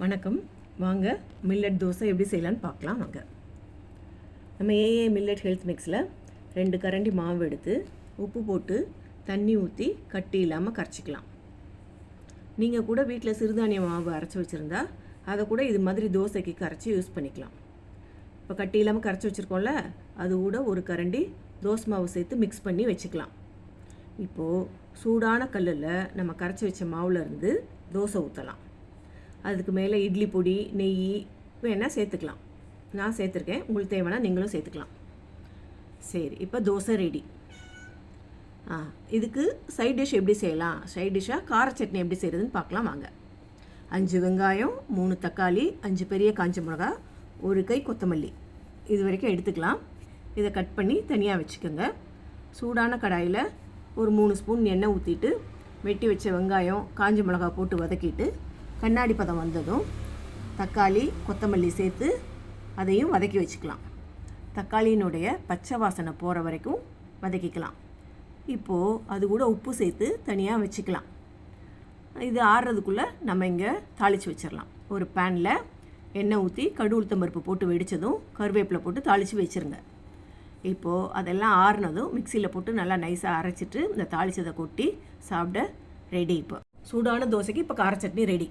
வணக்கம். வாங்க மில்லட் தோசை எப்படி செய்யலான்னு பார்க்கலாம். வாங்க. நம்ம ஏஏ மில்லட் ஹெல்த் மிக்ஸில் 2 கரண்டி மாவு எடுத்து உப்பு போட்டு தண்ணி ஊற்றி கட்டி இல்லாமல் கரைச்சிக்கலாம். நீங்கள் கூட வீட்டில் சிறுதானிய மாவு அரைச்சி வச்சுருந்தா அதை கூட இது மாதிரி தோசைக்கு கரைச்சி யூஸ் பண்ணிக்கலாம். இப்போ கட்டி இல்லாமல் கரைச்சி வச்சுருக்கோம்ல, அது கூட ஒரு கரண்டி தோசை மாவு சேர்த்து மிக்ஸ் பண்ணி வச்சுக்கலாம். இப்போது சூடான கல்லில் நம்ம கரைச்சி வச்ச மாவுலேருந்து தோசை ஊற்றலாம். அதுக்கு மேலே இட்லி பொடி, நெய் வேணால் சேர்த்துக்கலாம். நான் சேர்த்துருக்கேன், உங்களுக்கு தேவைன்னா நீங்களும் சேர்த்துக்கலாம். சரி, இப்போ தோசை ரெடி. இதுக்கு சைட் டிஷ் எப்படி செய்யலாம், சைட் டிஷ்ஷாக கார சட்னி எப்படி செய்கிறதுன்னு பார்க்கலாம். வாங்க. 5 வெங்காயம், 3 தக்காளி, 5 பெரிய காஞ்ச மிளகா, 1 கை கொத்தமல்லி இது வரைக்கும் எடுத்துக்கலாம். இதை கட் பண்ணி தனியாக வச்சுக்கோங்க. சூடான கடாயில் ஒரு 3 ஸ்பூன் எண்ணெய் ஊற்றிட்டு வெட்டி வச்ச வெங்காயம், காஞ்ச மிளகா போட்டு வதக்கிட்டு கண்ணாடி பதம் வந்ததும் தக்காளி, கொத்தமல்லி சேர்த்து அதையும் வதக்கி வச்சுக்கலாம். தக்காளியினுடைய பச்சை வாசனை போகிற வரைக்கும் வதக்கிக்கலாம். இப்போது அது கூட உப்பு சேர்த்து தனியாக வச்சுக்கலாம். இது ஆறுறதுக்குள்ளே நம்ம இங்கே தாளித்து வச்சிடலாம். ஒரு பேனில் எண்ணெய் ஊற்றி கடுகு உளுத்தம் பருப்பு போட்டு வெடித்ததும் கருவேப்பிலை போட்டு தாளித்து வச்சுருங்க. இப்போது அதெல்லாம் ஆறுனதும் மிக்சியில் போட்டு நல்லா நைஸாக அரைச்சிட்டு இந்த தாளிச்சதை கொட்டி சாப்பிட ரெடி. இப்போ சூடான தோசைக்கு இப்போ கார சட்னி ரெடி.